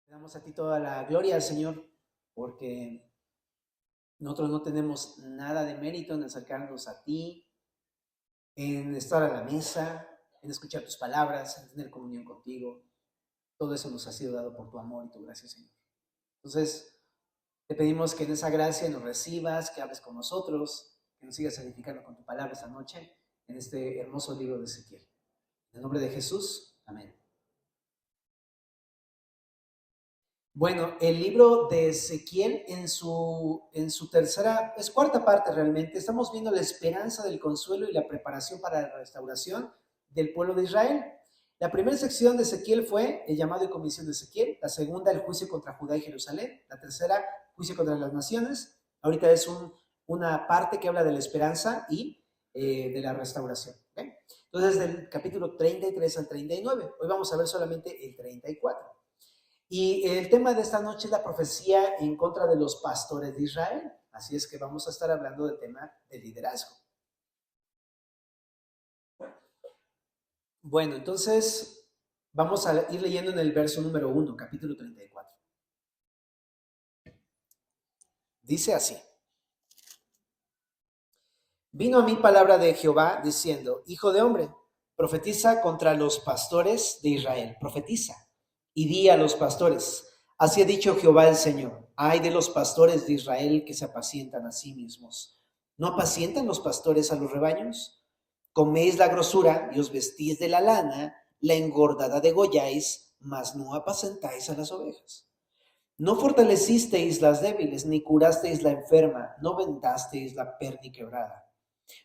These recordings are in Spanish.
Te damos a ti toda la gloria al Señor, porque nosotros no tenemos nada de mérito en acercarnos a ti, en estar a la mesa, en escuchar tus palabras, en tener comunión contigo. Todo eso nos ha sido dado por tu amor y tu gracia, Señor. Entonces, te pedimos que en esa gracia nos recibas, que hables con nosotros, que nos sigas edificando con tu palabra esta noche, en este hermoso libro de Ezequiel. En el nombre de Jesús, amén. Bueno, el libro de Ezequiel en su tercera, es cuarta parte realmente, estamos viendo la esperanza del consuelo y la preparación para la restauración del pueblo de Israel. La primera sección de Ezequiel fue el llamado y comisión de Ezequiel, la segunda el juicio contra Judá y Jerusalén, la tercera juicio contra las naciones. Ahorita es una parte que habla de la esperanza y de la restauración. ¿Okay? Entonces, del capítulo 33 al 39, hoy vamos a ver solamente el 34. Y el tema de esta noche es la profecía en contra de los pastores de Israel. Así es que vamos a estar hablando del tema del liderazgo. Bueno, entonces vamos a ir leyendo en el verso número 1, capítulo 34. Dice así: Vino a mí palabra de Jehová diciendo: Hijo de hombre, profetiza contra los pastores de Israel. Profetiza y di a los pastores: Así ha dicho Jehová el Señor: Ay de los pastores de Israel que se apacientan a sí mismos. ¿No apacientan los pastores a los rebaños? Coméis la grosura y os vestís de la lana, la engordada degolláis, mas no apacentáis a las ovejas. No fortalecisteis las débiles, ni curasteis la enferma, no vendasteis la perni quebrada.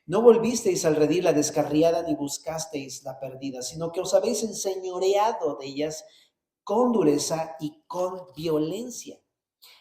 No volvisteis al redil la descarriada, ni buscasteis la perdida, sino que os habéis enseñoreado de ellas con dureza y con violencia.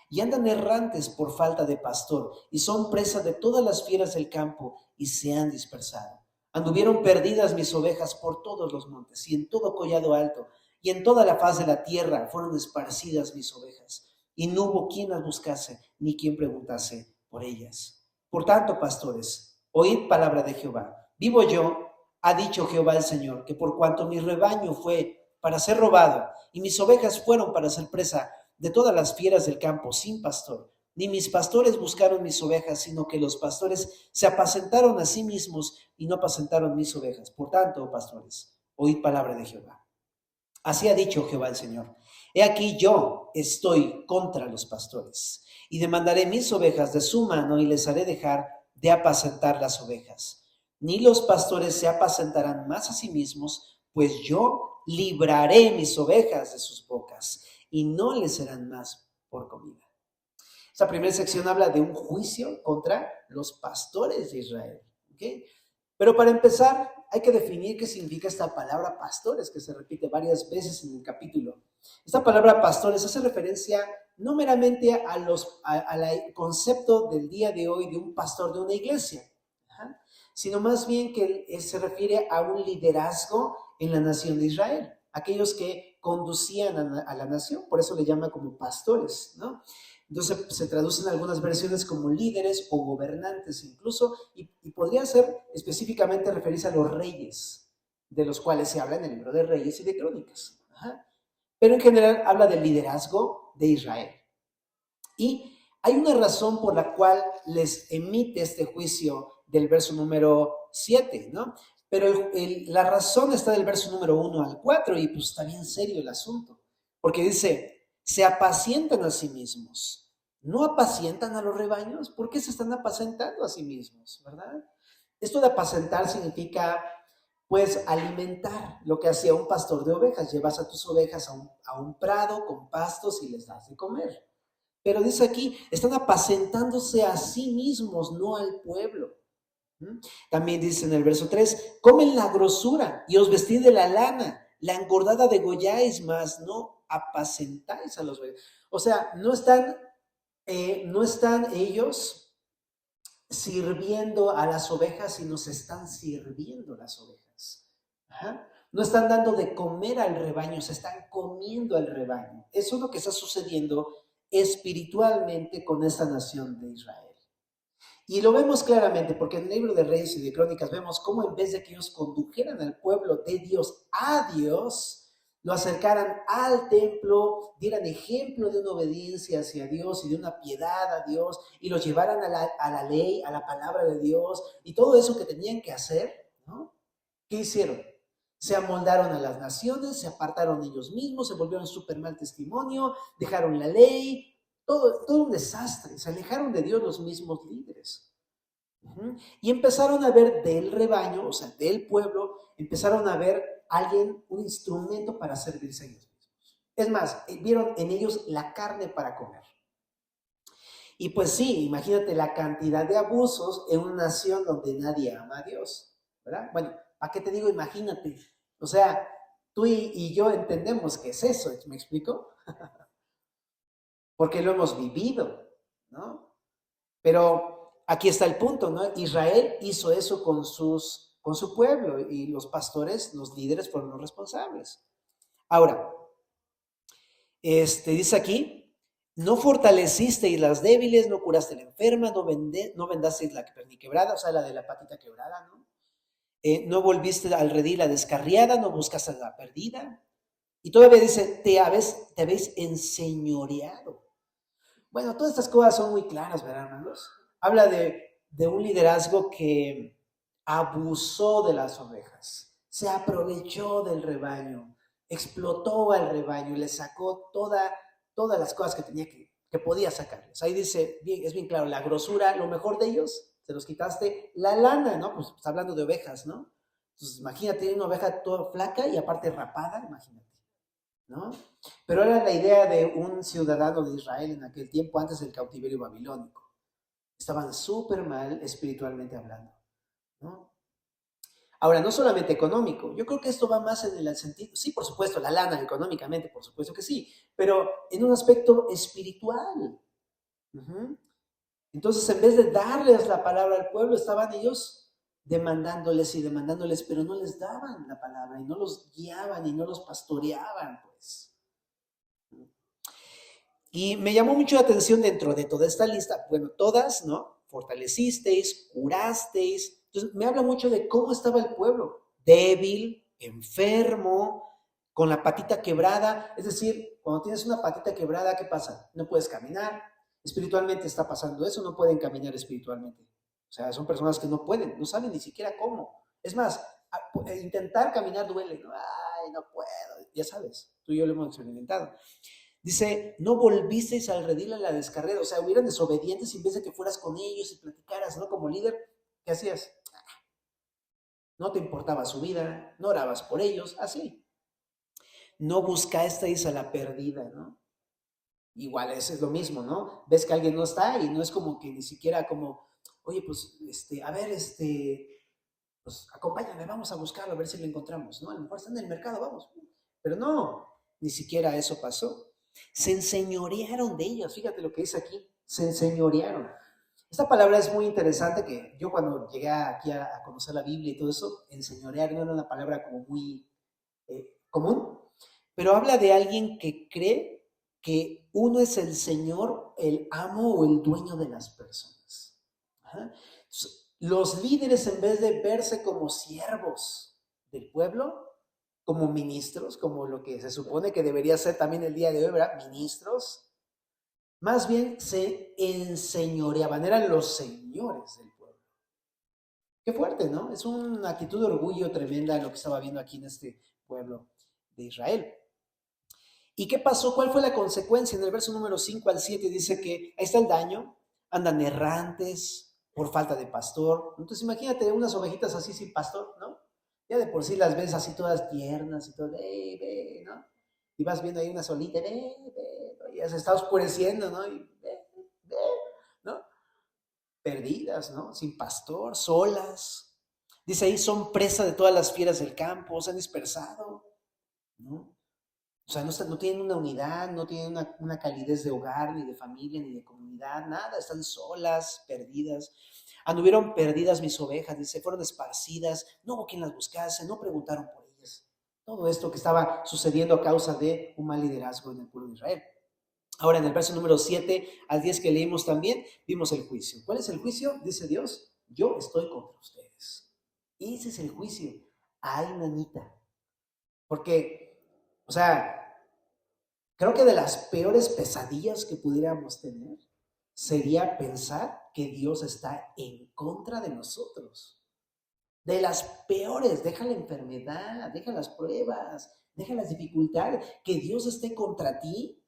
Y andan errantes por falta de pastor, y son presa de todas las fieras del campo, y se han dispersado. Anduvieron perdidas mis ovejas por todos los montes, y en todo collado alto, y en toda la faz de la tierra fueron esparcidas mis ovejas, y no hubo quien las buscase, ni quien preguntase por ellas. Por tanto, pastores, oíd palabra de Jehová. Vivo yo, ha dicho Jehová el Señor, que por cuanto mi rebaño fue para ser robado, y mis ovejas fueron para ser presa de todas las fieras del campo sin pastor, ni mis pastores buscaron mis ovejas, sino que los pastores se apacentaron a sí mismos y no apacentaron mis ovejas. Por tanto, pastores, oíd palabra de Jehová. Así ha dicho Jehová el Señor: He aquí yo estoy contra los pastores, y demandaré mis ovejas de su mano, y les haré dejar de apacentar las ovejas. Ni los pastores se apacentarán más a sí mismos, pues yo libraré mis ovejas de sus bocas, y no les serán más por comida. Esta primera sección habla de un juicio contra los pastores de Israel. ¿Okay? Pero para empezar, hay que definir qué significa esta palabra pastores, que se repite varias veces en el capítulo. Esta palabra pastores hace referencia no meramente al concepto del día de hoy de un pastor de una iglesia, sino más bien que se refiere a un liderazgo en la nación de Israel, aquellos que conducían a la nación, por eso le llama como pastores, ¿no? Entonces se traducen algunas versiones como líderes o gobernantes incluso, y podría ser específicamente referirse a los reyes, de los cuales se habla en el libro de Reyes y de Crónicas. Pero en general habla del liderazgo de Israel. Y hay una razón por la cual les emite este juicio del verso número 7, ¿no? Pero la razón está del verso número 1 al 4, y pues está bien serio el asunto, porque dice: se apacientan a sí mismos. ¿No apacientan a los rebaños? ¿Por qué se están apacentando a sí mismos, verdad? Esto de apacentar significa, pues, alimentar, lo que hacía un pastor de ovejas. Llevas a tus ovejas a un prado con pastos y les das de comer. Pero dice aquí, están apacentándose a sí mismos, no al pueblo. También dice en el verso 3, comen la grosura y os vestís de la lana, la engordada degolláis, mas no apacentáis a los bebés. O sea, no están ellos sirviendo a las ovejas, sino se están sirviendo las ovejas. No están dando de comer al rebaño, se están comiendo al rebaño. Eso es lo que está sucediendo espiritualmente con esta nación de Israel. Y lo vemos claramente porque en el libro de Reyes y de Crónicas vemos cómo en vez de que ellos condujeran al pueblo de Dios a Dios, lo acercaran al templo, dieran ejemplo de una obediencia hacia Dios y de una piedad a Dios, y los llevaran a la ley, a la palabra de Dios, y todo eso que tenían que hacer, ¿no? ¿Qué hicieron? Se amoldaron a las naciones, se apartaron ellos mismos, se volvieron súper mal testimonio, dejaron la ley, todo un desastre, se alejaron de Dios los mismos líderes. Y empezaron a ver del rebaño, o sea, del pueblo, empezaron a ver alguien, un instrumento para servirse a ellos mismos. Es más, vieron en ellos la carne para comer. Y pues sí, imagínate la cantidad de abusos en una nación donde nadie ama a Dios, ¿verdad? Bueno, ¿para qué te digo imagínate? O sea, tú y yo entendemos qué es eso, ¿me explico? Porque lo hemos vivido, ¿no? Pero aquí está el punto, ¿no? Israel hizo eso con su pueblo y los pastores, los líderes fueron los responsables. Ahora, dice aquí, no fortalecisteis las débiles, no curaste la enferma, no vendasteis la quebrada, o sea, la de la patita quebrada, ¿no? No volviste al redil la descarriada, no buscaste a la perdida. Y todavía dice, te habéis enseñoreado. Bueno, todas estas cosas son muy claras, ¿verdad, hermanos? Habla de un liderazgo que abusó de las ovejas, se aprovechó del rebaño, explotó al rebaño y le sacó todas las cosas que tenía que podía sacarles. Ahí dice, es bien claro, la grosura, lo mejor de ellos, se los quitaste, la lana, ¿no? Pues está hablando de ovejas, ¿no? Entonces imagínate una oveja toda flaca y aparte rapada, imagínate, ¿no? Pero era la idea de un ciudadano de Israel en aquel tiempo antes del cautiverio babilónico. Estaban súper mal espiritualmente hablando, ¿no? Ahora, no solamente económico, yo creo que esto va más en el sentido, sí, por supuesto, la lana económicamente, por supuesto que sí, pero en un aspecto espiritual. Uh-huh. Entonces, en vez de darles la palabra al pueblo, estaban ellos demandándoles y demandándoles, pero no les daban la palabra y no los guiaban y no los pastoreaban, pues. Y me llamó mucho la atención dentro de toda esta lista, bueno, todas, ¿no? Fortalecisteis, curasteis. Entonces, me habla mucho de cómo estaba el pueblo, débil, enfermo, con la patita quebrada. Es decir, cuando tienes una patita quebrada, ¿qué pasa? No puedes caminar. Espiritualmente está pasando eso, no pueden caminar espiritualmente. O sea, son personas que no pueden, no saben ni siquiera cómo. Es más, intentar caminar duele. Ay, no puedo, ya sabes, tú y yo lo hemos experimentado. Dice, no volvisteis al redil a la descarrera, o sea, hubieran desobedientes en vez de que fueras con ellos y platicaras, ¿no? Como líder, ¿qué hacías? No te importaba su vida, no orabas por ellos, así. No buscasteis a la perdida, ¿no? Igual, eso es lo mismo, ¿no? Ves que alguien no está y no es como que ni siquiera como, oye, pues, a ver, pues, acompáñame, vamos a buscarlo, a ver si lo encontramos, ¿no? A lo mejor está en el mercado, vamos. Pero no, ni siquiera eso pasó. Se enseñorearon de ellos, fíjate lo que dice aquí, se enseñorearon. Esta palabra es muy interesante que yo cuando llegué aquí a conocer la Biblia y todo eso, enseñorear no era una palabra como muy común, pero habla de alguien que cree que uno es el señor, el amo o el dueño de las personas. Ajá. Los líderes, en vez de verse como siervos del pueblo, como ministros, como lo que se supone que debería ser también el día de hoy, ¿verdad? Ministros, más bien se enseñoreaban, eran los señores del pueblo. Qué fuerte, ¿no? Es una actitud de orgullo tremenda lo que estaba viendo aquí en este pueblo de Israel. ¿Y qué pasó? ¿Cuál fue la consecuencia? En el verso número 5 al 7 dice que ahí está el daño, andan errantes por falta de pastor. Entonces imagínate unas ovejitas así sin pastor, ¿no? Ya de por sí las ves así todas tiernas y todo, ve, ¿no? Y vas viendo ahí una solita, y ya se está oscureciendo, ¿no? Y ve, ¿no? Perdidas, ¿no? Sin pastor, solas. Dice ahí, son presa de todas las fieras del campo, se han dispersado, ¿no? O sea, no tienen una unidad, no tienen una calidez de hogar, ni de familia, ni de comunidad, nada, están solas, perdidas. Anduvieron perdidas mis ovejas, dice, fueron esparcidas, no hubo quien las buscase, no preguntaron por ellas. Todo esto que estaba sucediendo a causa de un mal liderazgo en el pueblo de Israel. Ahora, en el verso número 7 al 10 que leímos también, vimos el juicio. ¿Cuál es el juicio? Dice Dios, yo estoy contra ustedes. Y ese es el juicio. Ay, nanita. Porque O sea, creo que de las peores pesadillas que pudiéramos tener sería pensar que Dios está en contra de nosotros. De las peores, deja la enfermedad, deja las pruebas, deja las dificultades, que Dios esté contra ti.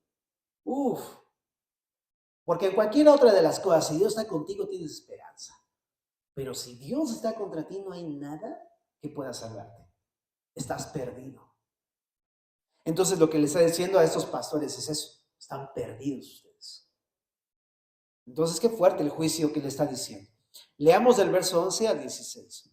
Uf, porque en cualquier otra de las cosas, si Dios está contigo, tienes esperanza. Pero si Dios está contra ti, no hay nada que pueda salvarte. Estás perdido. Entonces lo que le está diciendo a estos pastores es eso, están perdidos ustedes. Entonces qué fuerte el juicio que le está diciendo. Leamos del verso 11 al 16.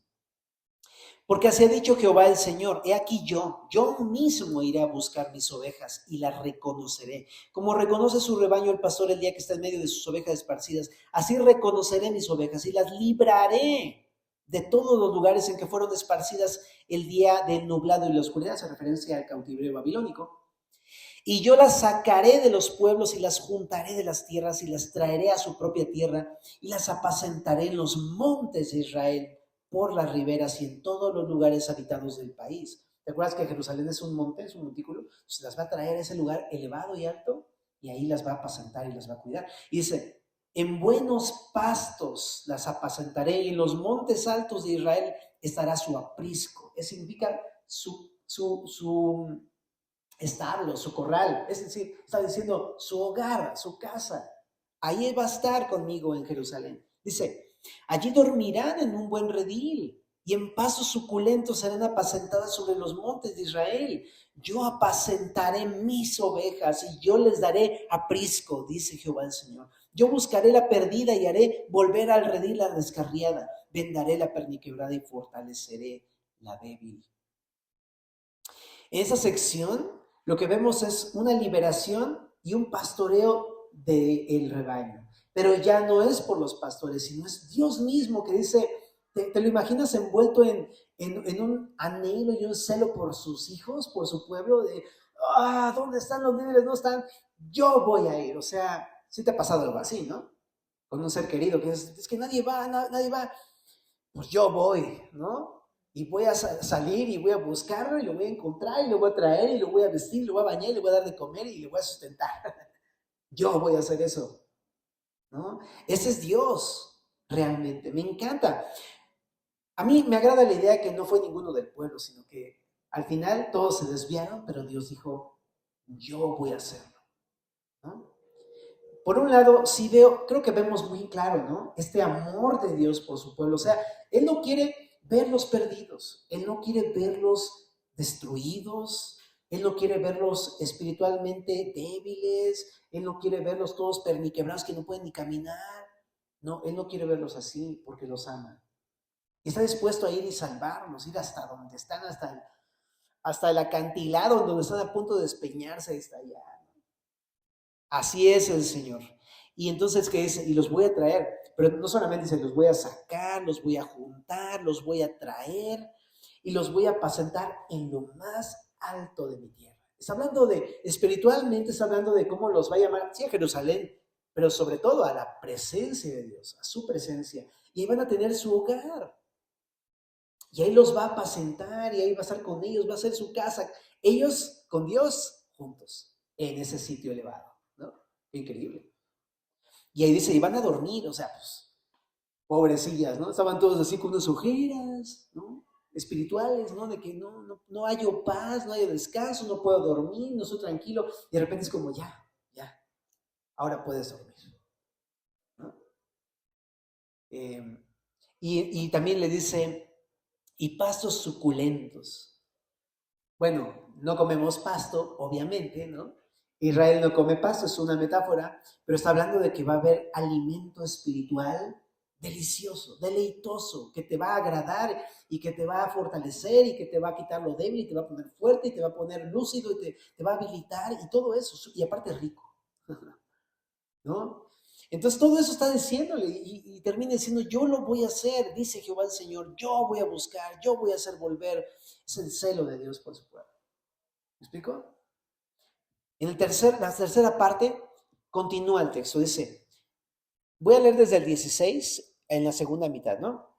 Porque así ha dicho Jehová el Señor, he aquí yo mismo iré a buscar mis ovejas y las reconoceré. Como reconoce su rebaño el pastor el día que está en medio de sus ovejas esparcidas, así reconoceré mis ovejas y las libraré de todos los lugares en que fueron esparcidas el día del nublado y la oscuridad, hace referencia al cautiverio babilónico. Y yo las sacaré de los pueblos y las juntaré de las tierras y las traeré a su propia tierra y las apacentaré en los montes de Israel, por las riberas y en todos los lugares habitados del país. ¿Te acuerdas que Jerusalén es un monte, es un montículo? Se las va a traer a ese lugar elevado y alto y ahí las va a apacentar y las va a cuidar. Y dice, en buenos pastos las apacentaré y en los montes altos de Israel estará su aprisco. Eso significa su establo, su corral. Es decir, está diciendo su hogar, su casa. Ahí va a estar conmigo en Jerusalén. Dice, allí dormirán en un buen redil y en pastos suculentos serán apacentadas sobre los montes de Israel. Yo apacentaré mis ovejas y yo les daré aprisco, dice Jehová el Señor. Yo buscaré la perdida y haré volver al redil la descarriada. Vendaré la perniquebrada y fortaleceré la débil. En esa sección lo que vemos es una liberación y un pastoreo del rebaño. Pero ya no es por los pastores, sino es Dios mismo que dice, te lo imaginas envuelto en un anhelo y un celo por sus hijos, por su pueblo, de, ¿dónde están los líderes? No están, yo voy a ir. O sea, sí te ha pasado algo así, ¿no? Con un ser querido, que es que nadie va, nadie va. Pues yo voy, ¿no? Y voy a salir y voy a buscarlo y lo voy a encontrar y lo voy a traer y lo voy a vestir, lo voy a bañar y le voy a dar de comer y le voy a sustentar. Yo voy a hacer eso, ¿no? Ese es Dios, realmente. Me encanta. A mí me agrada la idea que no fue ninguno del pueblo, sino que al final todos se desviaron, pero Dios dijo, yo voy a hacerlo, ¿no? Por un lado, sí creo que vemos muy claro, ¿no? Este amor de Dios por su pueblo. O sea, Él no quiere verlos perdidos, Él no quiere verlos destruidos, Él no quiere verlos espiritualmente débiles, Él no quiere verlos todos perniquebrados que no pueden ni caminar. No, Él no quiere verlos así porque los ama. Y está dispuesto a ir y salvarlos, ir hasta donde están, hasta el acantilado donde están a punto de despeñarse, está allá. Así es el Señor. Y entonces, ¿qué dice? Y los voy a traer, pero no solamente dice, los voy a sacar, los voy a juntar, los voy a traer y los voy a apacentar en lo más alto de mi tierra. Está hablando espiritualmente, está hablando de cómo los va a llamar, sí, a Jerusalén, pero sobre todo a la presencia de Dios, a su presencia. Y ahí van a tener su hogar. Y ahí los va a apacentar y ahí va a estar con ellos, va a ser su casa. Ellos con Dios juntos en ese sitio elevado. Increíble. Y ahí dice, y van a dormir, o sea, pues, pobrecillas, ¿no? Estaban todos así con unas ojeras, ¿no? Espirituales, ¿no? De que no hallo paz, no hay descanso, no puedo dormir, no estoy tranquilo. Y de repente es como, ya, ahora puedes dormir, ¿no? Y también le dice, y pastos suculentos. Bueno, no comemos pasto, obviamente, ¿no? Israel no come pasto, es una metáfora, pero está hablando de que va a haber alimento espiritual delicioso, deleitoso, que te va a agradar y que te va a fortalecer y que te va a quitar lo débil y te va a poner fuerte y te va a poner lúcido y te va a habilitar y todo eso, y aparte rico, ¿no? Entonces todo eso está diciéndole y termina diciendo, yo lo voy a hacer, dice Jehová el Señor, yo voy a buscar, yo voy a hacer volver. Es el celo de Dios por su pueblo. ¿Me explico? En la tercera parte continúa el texto, dice, voy a leer desde el 16 en la segunda mitad, ¿no?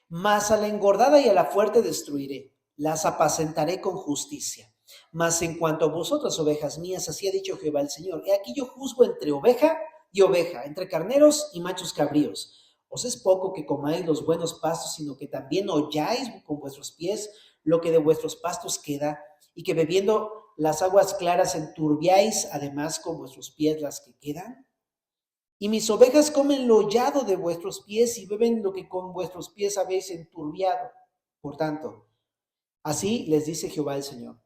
Mas a la engordada y a la fuerte destruiré, las apacentaré con justicia. Mas en cuanto a vosotras, ovejas mías, así ha dicho Jehová el Señor, he aquí yo juzgo entre oveja y oveja, entre carneros y machos cabríos. Os es poco que comáis los buenos pastos, sino que también holláis con vuestros pies lo que de vuestros pastos queda, y que bebiendo las aguas claras enturbiáis además con vuestros pies las que quedan. Y mis ovejas comen lo hollado de vuestros pies y beben lo que con vuestros pies habéis enturbiado. Por tanto, así les dice Jehová el Señor.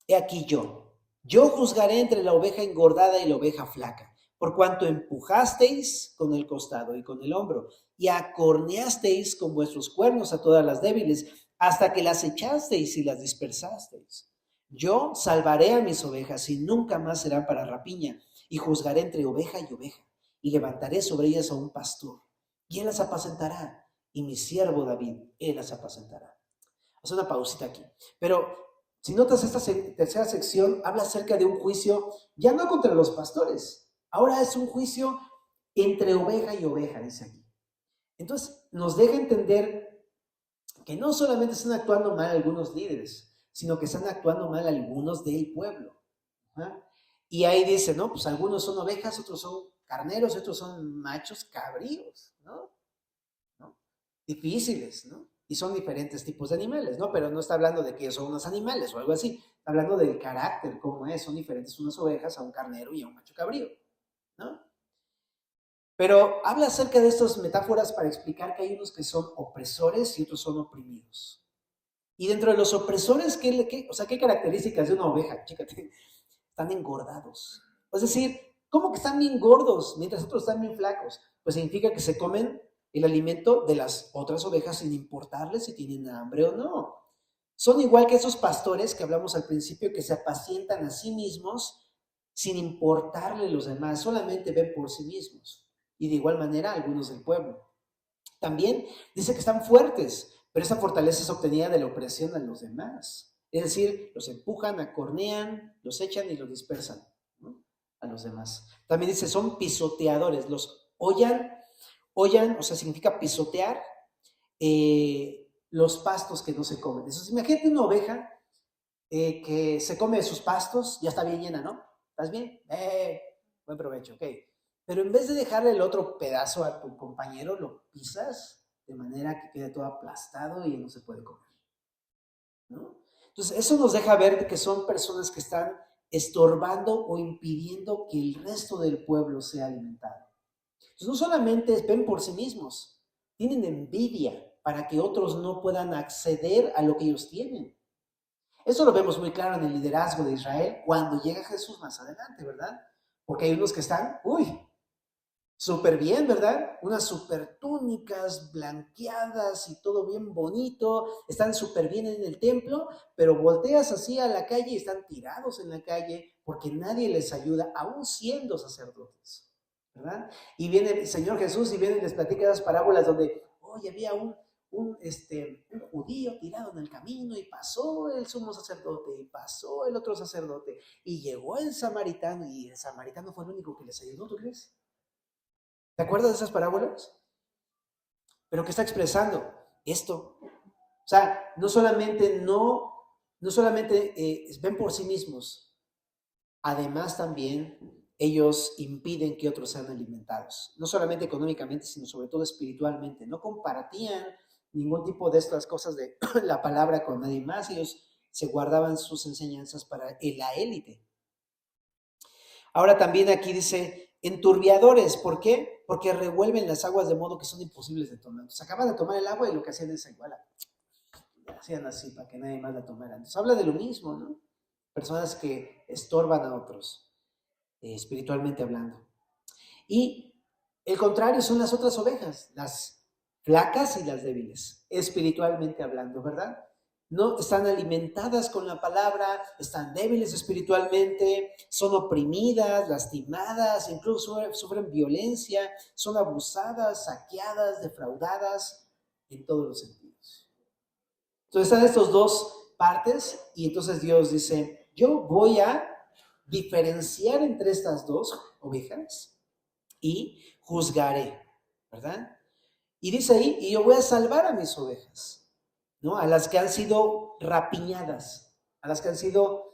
He aquí yo juzgaré entre la oveja engordada y la oveja flaca, por cuanto empujasteis con el costado y con el hombro, y acorneasteis con vuestros cuernos a todas las débiles, hasta que las echasteis y las dispersasteis. Yo salvaré a mis ovejas y nunca más serán para rapiña, y juzgaré entre oveja y oveja, y levantaré sobre ellas a un pastor, y él las apacentará, y mi siervo David, él las apacentará. Haz una pausita aquí. Pero si notas, esta tercera sección habla acerca de un juicio ya no contra los pastores, ahora es un juicio entre oveja y oveja, dice aquí. Entonces nos deja entender que no solamente están actuando mal algunos líderes, sino que están actuando mal algunos del pueblo. ¿Ah? Y ahí dice, no, pues algunos son ovejas, otros son carneros, otros son machos cabríos, ¿no? Difíciles, ¿no? Y son diferentes tipos de animales, ¿no? Pero no está hablando de que son unos animales o algo así. Está hablando del carácter, cómo es. Son diferentes unas ovejas a un carnero y a un macho cabrío, ¿no? Pero habla acerca de estas metáforas para explicar que hay unos que son opresores y otros son oprimidos. Y dentro de los opresores, ¿qué características de una oveja? Chécate, están engordados. Es decir, ¿cómo que están bien gordos mientras otros están bien flacos? Pues significa que se comen el alimento de las otras ovejas sin importarles si tienen hambre o no. Son igual que esos pastores que hablamos al principio, que se apacientan a sí mismos sin importarle los demás, solamente ven por sí mismos. Y de igual manera algunos del pueblo. También dice que están fuertes, pero esa fortaleza es obtenida de la opresión a los demás. Es decir, los empujan, acornean, los echan y los dispersan, ¿no? A los demás. También dice, son pisoteadores, los hollan, o sea, significa pisotear los pastos que no se comen. Entonces, imagínate una oveja que se come sus pastos, ya está bien llena, ¿no? ¿Estás bien? Buen provecho, ok. Pero en vez de dejarle el otro pedazo a tu compañero, lo pisas de manera que quede todo aplastado y no se puede comer, ¿no? Entonces, eso nos deja ver que son personas que están estorbando o impidiendo que el resto del pueblo sea alimentado. Entonces, no solamente ven por sí mismos, tienen envidia para que otros no puedan acceder a lo que ellos tienen. Eso lo vemos muy claro en el liderazgo de Israel cuando llega Jesús más adelante, ¿verdad? Porque hay unos que están, súper bien, ¿verdad? Unas súper túnicas blanqueadas y todo bien bonito, están súper bien en el templo, pero volteas así a la calle y están tirados en la calle porque nadie les ayuda, aún siendo sacerdotes, ¿verdad? Y viene el Señor Jesús y viene y les platica las parábolas donde, había un judío tirado en el camino y pasó el sumo sacerdote y pasó el otro sacerdote y llegó el samaritano y el samaritano fue el único que les ayudó, ¿tú crees? ¿Te acuerdas de esas parábolas? Pero ¿qué está expresando? Esto. O sea, no solamente ven por sí mismos, además también ellos impiden que otros sean alimentados. No solamente económicamente, sino sobre todo espiritualmente. No compartían ningún tipo de estas cosas de la palabra con nadie más. Ellos se guardaban sus enseñanzas para la élite. Ahora también aquí dice enturbiadores. ¿Por qué? Porque revuelven las aguas de modo que son imposibles de tomar. Entonces acaban de tomar el agua y lo que hacían es igual. Hacían así para que nadie más la tomara. Entonces habla de lo mismo, ¿no? Personas que estorban a otros, espiritualmente hablando. Y el contrario son las otras ovejas, las flacas y las débiles, espiritualmente hablando, ¿verdad? No están alimentadas con la palabra, están débiles espiritualmente, son oprimidas, lastimadas, incluso sufren violencia, son abusadas, saqueadas, defraudadas en todos los sentidos. Entonces están estas dos partes y entonces Dios dice, yo voy a diferenciar entre estas dos ovejas y juzgaré, ¿verdad? Y dice ahí, y yo voy a salvar a mis ovejas, ¿no? A las que han sido rapiñadas, a las que han sido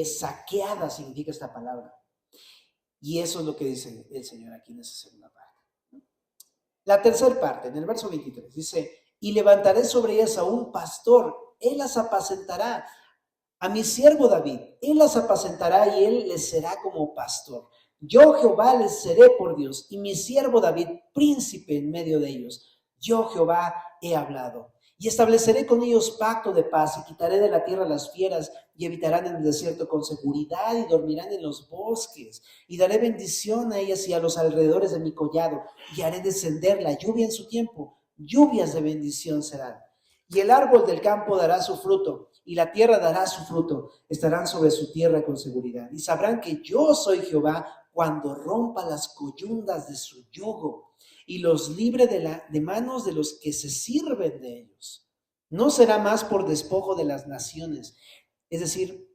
saqueada, significa esta palabra. Y eso es lo que dice el Señor aquí en esa segunda parte. La tercera parte, en el verso 23, dice, y levantaré sobre ellas a un pastor, él las apacentará, a mi siervo David, él las apacentará y él les será como pastor. Yo Jehová les seré por Dios, y mi siervo David, príncipe en medio de ellos. Yo Jehová he hablado. Y estableceré con ellos pacto de paz, y quitaré de la tierra las fieras, y habitarán en el desierto con seguridad, y dormirán en los bosques. Y daré bendición a ellas y a los alrededores de mi collado, y haré descender la lluvia en su tiempo. Lluvias de bendición serán. Y el árbol del campo dará su fruto, y la tierra dará su fruto. Estarán sobre su tierra con seguridad. Y sabrán que yo soy Jehová cuando rompa las coyundas de su yugo y los libre de manos de los que se sirven de ellos. No será más por despojo de las naciones, es decir,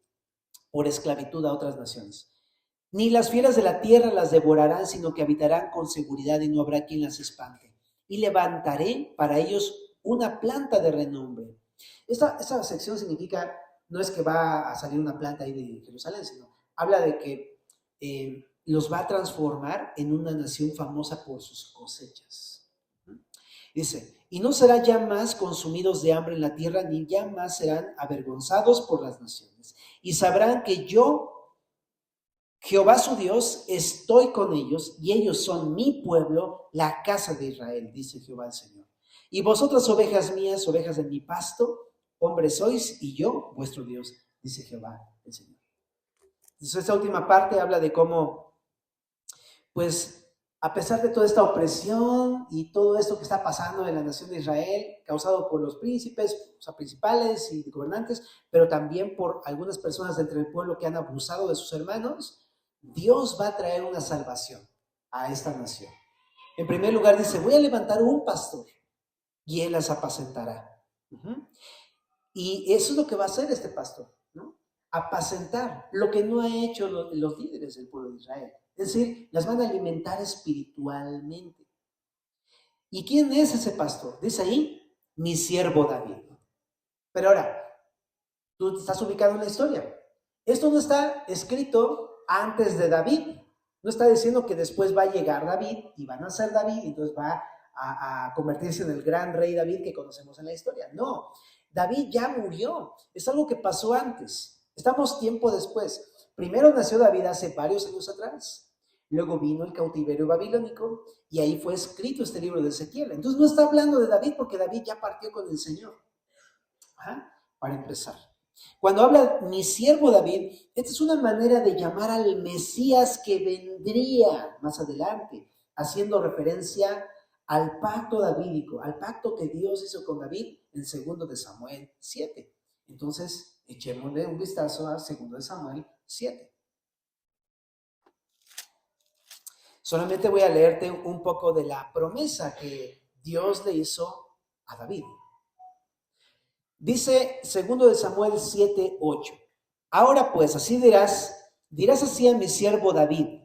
por esclavitud a otras naciones. Ni las fieras de la tierra las devorarán, sino que habitarán con seguridad y no habrá quien las espante. Y levantaré para ellos una planta de renombre. Esta sección significa, no es que va a salir una planta ahí de Jerusalén, sino habla de que los va a transformar en una nación famosa por sus cosechas. Dice, y no serán ya más consumidos de hambre en la tierra, ni ya más serán avergonzados por las naciones. Y sabrán que yo, Jehová su Dios, estoy con ellos, y ellos son mi pueblo, la casa de Israel, dice Jehová el Señor. Y vosotras, ovejas mías, ovejas de mi pasto, hombres sois, y yo, vuestro Dios, dice Jehová el Señor. Entonces, esta última parte habla de cómo, pues, a pesar de toda esta opresión y todo esto que está pasando en la nación de Israel, causado por los príncipes, o sea, principales y gobernantes, pero también por algunas personas entre el pueblo que han abusado de sus hermanos, Dios va a traer una salvación a esta nación. En primer lugar dice, voy a levantar un pastor y él las apacentará. Y eso es lo que va a hacer este pastor, ¿no? Apacentar lo que no ha hecho los líderes del pueblo de Israel. Es decir, las van a alimentar espiritualmente. ¿Y quién es ese pastor? Dice ahí, mi siervo David. Pero ahora, tú estás ubicado en la historia. Esto no está escrito antes de David. No está diciendo que después va a llegar David y va a nacer David y entonces va a convertirse en el gran rey David que conocemos en la historia. No, David ya murió. Es algo que pasó antes. Estamos tiempo después. Primero nació David hace varios años atrás. Luego vino el cautiverio babilónico y ahí fue escrito este libro de Ezequiel. Entonces no está hablando de David porque David ya partió con el Señor. Para empezar. Cuando habla mi siervo David, esta es una manera de llamar al Mesías que vendría más adelante, haciendo referencia al pacto davídico, al pacto que Dios hizo con David en 2 de Samuel 7. Entonces, echémosle un vistazo a 2 de Samuel 7. Solamente voy a leerte un poco de la promesa que Dios le hizo a David. Dice 2 de Samuel 7:8. Ahora pues, así dirás así a mi siervo David.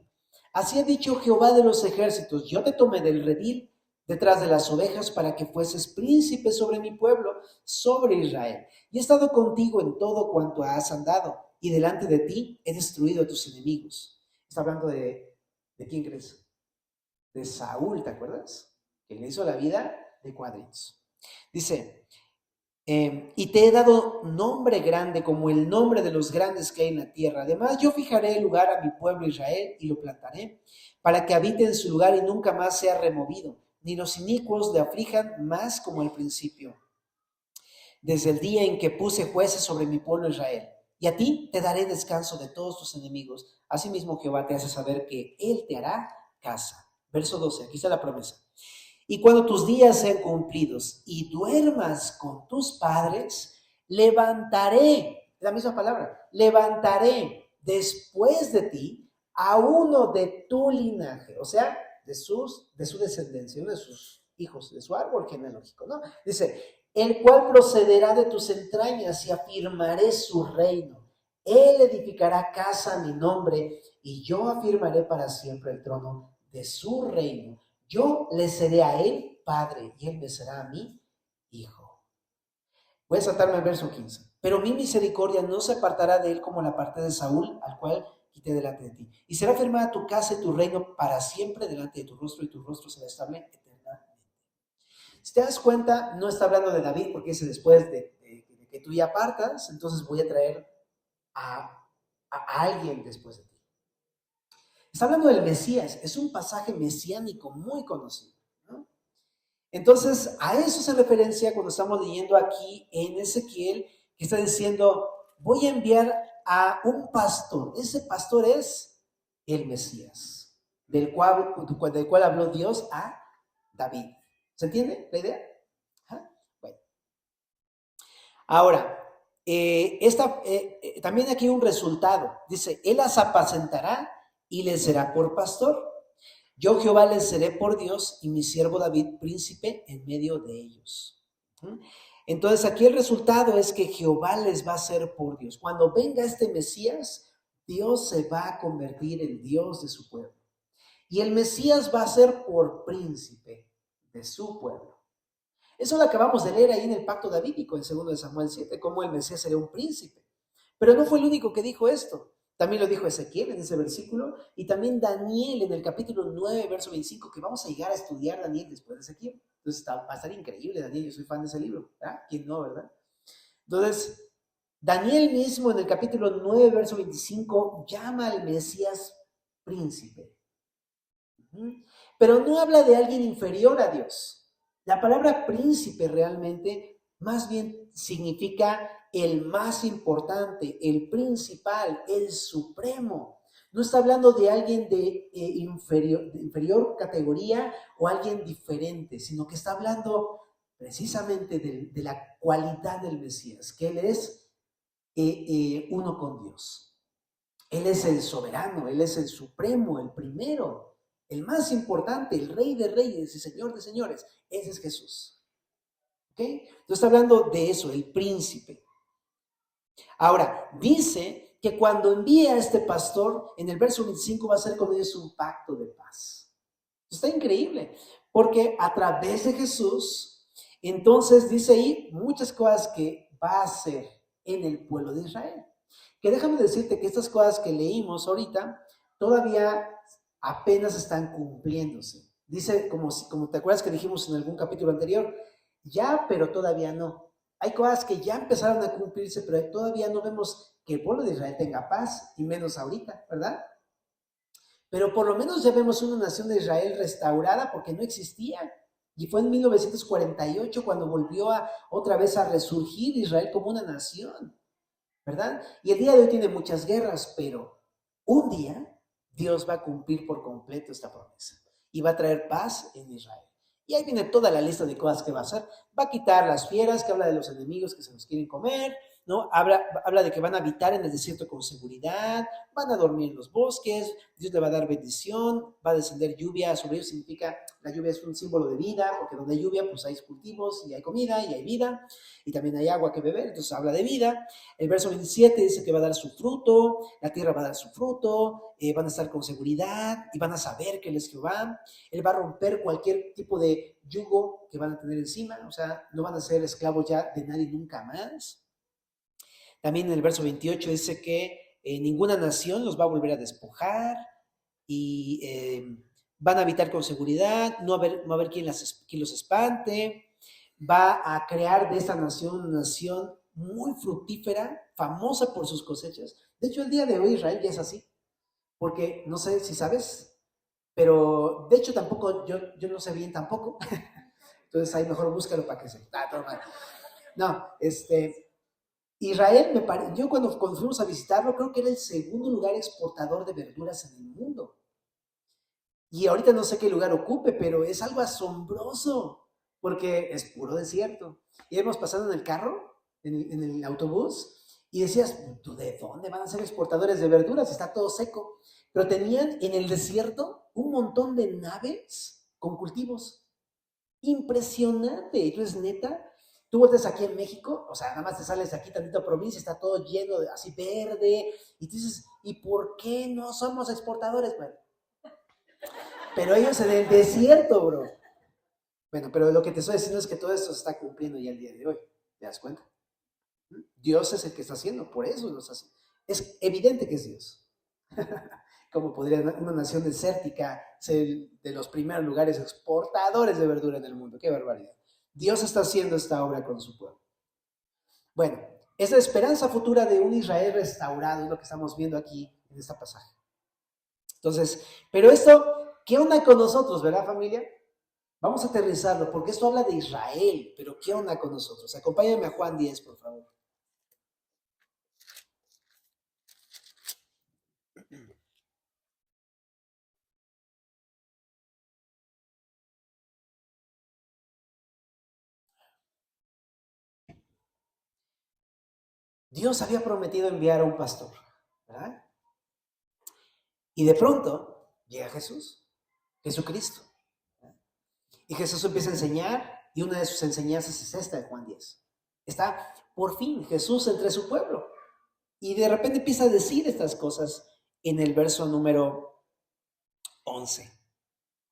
Así ha dicho Jehová de los ejércitos, yo te tomé del redil detrás de las ovejas para que fueses príncipe sobre mi pueblo, sobre Israel. Y he estado contigo en todo cuanto has andado, y delante de ti he destruido a tus enemigos. Está hablando ¿de quién crees? De Saúl, ¿te acuerdas? Que le hizo la vida de cuadritos. Dice, y te he dado nombre grande como el nombre de los grandes que hay en la tierra. Además, yo fijaré el lugar a mi pueblo Israel y lo plantaré para que habite en su lugar y nunca más sea removido, ni los inicuos le aflijan más como al principio, desde el día en que puse jueces sobre mi pueblo Israel. Y a ti te daré descanso de todos tus enemigos. Asimismo, Jehová te hace saber que él te hará casa. Verso 12, aquí está la promesa. Y cuando tus días sean cumplidos y duermas con tus padres, levantaré, la misma palabra, levantaré después de ti a uno de tu linaje, o sea, de su descendencia, de sus hijos, de su árbol genealógico, ¿no? Dice, el cual procederá de tus entrañas y afirmaré su reino. Él edificará casa a mi nombre y yo afirmaré para siempre el trono de su reino. Yo le seré a él padre y él me será a mí hijo. Voy a saltarme al verso 15. pero mi misericordia no se apartará de él como la parte de Saúl, al cual quité delante de ti. Y será firmada tu casa y tu reino para siempre delante de tu rostro, y tu rostro será estable eternamente. Si te das cuenta, no está hablando de David, porque dice después de que tú ya partas, entonces voy a traer a alguien después de ti. Está hablando del Mesías, es un pasaje mesiánico muy conocido, ¿no? Entonces, a eso se referencia cuando estamos leyendo aquí en Ezequiel, que está diciendo, voy a enviar a un pastor. Ese pastor es el Mesías, del cual habló Dios a David. ¿Se entiende la idea? Ajá. Bueno. Ahora, también aquí un resultado. Dice, él las apacentará y les será por pastor. Yo Jehová les seré por Dios y mi siervo David príncipe en medio de ellos. Entonces aquí el resultado es que Jehová les va a ser por Dios. Cuando venga este Mesías, Dios se va a convertir en Dios de su pueblo. Y el Mesías va a ser por príncipe de su pueblo. Eso lo acabamos de leer ahí en el pacto davídico, en 2 de Samuel 7, cómo el Mesías sería un príncipe. Pero no fue el único que dijo esto. También lo dijo Ezequiel en ese versículo, y también Daniel en el capítulo 9, verso 25, que vamos a llegar a estudiar Daniel después de Ezequiel. Entonces va a estar increíble Daniel, yo soy fan de ese libro, ¿verdad? ¿Quién no, verdad? Entonces, Daniel mismo en el capítulo 9, verso 25, llama al Mesías príncipe. Pero no habla de alguien inferior a Dios. La palabra príncipe realmente más bien significa el más importante, el principal, el supremo. No está hablando de alguien de inferior categoría o alguien diferente, sino que está hablando precisamente de la cualidad del Mesías, que Él es uno con Dios. Él es el soberano, Él es el supremo, el primero, el más importante, el rey de reyes y señor de señores. Ese es Jesús. ¿Ok? Entonces está hablando de eso, el príncipe. Ahora, dice que cuando envíe a este pastor, en el verso 25 va a ser con ellos un pacto de paz. Está increíble, porque a través de Jesús, entonces dice ahí muchas cosas que va a hacer en el pueblo de Israel. Que déjame decirte que estas cosas que leímos ahorita todavía apenas están cumpliéndose. Dice, como te acuerdas que dijimos en algún capítulo anterior, ya, pero todavía no. Hay cosas que ya empezaron a cumplirse, pero todavía no vemos que el pueblo de Israel tenga paz, y menos ahorita, ¿verdad? Pero por lo menos ya vemos una nación de Israel restaurada porque no existía. Y fue en 1948 cuando volvió otra vez a resurgir Israel como una nación, ¿verdad? Y el día de hoy tiene muchas guerras, pero un día Dios va a cumplir por completo esta promesa y va a traer paz en Israel. Y ahí viene toda la lista de cosas que va a hacer. Va a quitar las fieras, que habla de los enemigos que se los quieren comer, ¿no? Habla de que van a habitar en el desierto con seguridad, van a dormir en los bosques, Dios le va a dar bendición, va a descender lluvia sobre ellos. Significa, la lluvia es un símbolo de vida, porque donde hay lluvia pues hay cultivos y hay comida y hay vida, y también hay agua que beber, entonces habla de vida. El verso 27 dice que va a dar su fruto, la tierra va a dar su fruto, van a estar con seguridad y van a saber que Él es Jehová. Él va a romper cualquier tipo de yugo que van a tener encima, o sea, no van a ser esclavos ya de nadie nunca más. También en el verso 28 dice que ninguna nación los va a volver a despojar y van a habitar con seguridad, no va a haber quien los espante, va a crear de esta nación una nación muy fructífera, famosa por sus cosechas. De hecho, el día de hoy Israel ya es así, porque no sé si sabes, pero de hecho tampoco, yo no sé bien tampoco, entonces ahí mejor búscalo para que se... No, Israel, yo cuando fuimos a visitarlo, creo que era el segundo lugar exportador de verduras en el mundo. Y ahorita no sé qué lugar ocupe, pero es algo asombroso, porque es puro desierto. Y hemos pasado en el carro, en el autobús, y decías, ¿tú de dónde van a ser exportadores de verduras? Está todo seco. Pero tenían en el desierto un montón de naves con cultivos. Impresionante. Entonces, neta, tú vuelves aquí en México, o sea, nada más te sales aquí tantito provincia, está todo lleno de así verde, y tú dices, ¿y por qué no somos exportadores? Bueno, pero ellos en el desierto, bro. Bueno, pero lo que te estoy diciendo es que todo esto se está cumpliendo ya el día de hoy. ¿Te das cuenta? Dios es el que está haciendo, por eso lo está haciendo. Es evidente que es Dios. Como podría una nación desértica ser de los primeros lugares exportadores de verdura en el mundo. ¡Qué barbaridad! Dios está haciendo esta obra con su pueblo. Bueno, es la esperanza futura de un Israel restaurado, es lo que estamos viendo aquí en esta pasaje. Entonces, pero esto, ¿qué onda con nosotros, verdad, familia? Vamos a aterrizarlo, porque esto habla de Israel, pero ¿qué onda con nosotros? Acompáñame a Juan 10, por favor. Dios había prometido enviar a un pastor, ¿verdad? Y de pronto llega Jesús, Jesucristo. ¿Verdad? Y Jesús empieza a enseñar, y una de sus enseñanzas es esta de Juan 10. Está por fin Jesús entre su pueblo. Y de repente empieza a decir estas cosas en el verso número 11.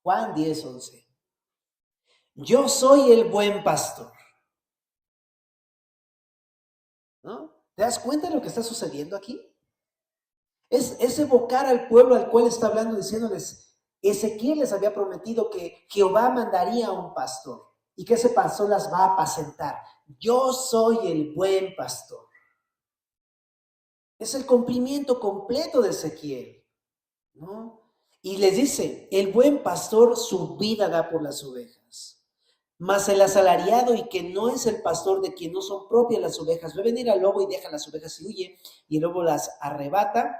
Juan 10, 11. Yo soy el buen pastor. ¿No? ¿Te das cuenta de lo que está sucediendo aquí? Es evocar al pueblo al cual está hablando, diciéndoles, Ezequiel les había prometido que Jehová mandaría a un pastor y que ese pastor las va a apacentar. Yo soy el buen pastor. Es el cumplimiento completo de Ezequiel, ¿no? Y les dice, el buen pastor su vida da por las ovejas. Mas el asalariado y que no es el pastor de quien no son propias las ovejas, ve venir al lobo y deja las ovejas y huye, y el lobo las arrebata,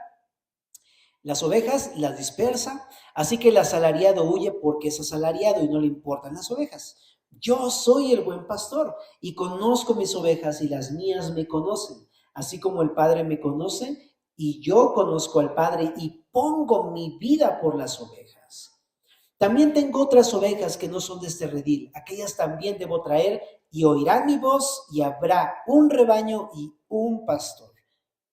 las ovejas las dispersa, así que el asalariado huye porque es asalariado y no le importan las ovejas. Yo soy el buen pastor y conozco mis ovejas y las mías me conocen, así como el Padre me conoce y yo conozco al Padre y pongo mi vida por las ovejas. También tengo otras ovejas que no son de este redil, aquellas también debo traer y oirán mi voz y habrá un rebaño y un pastor.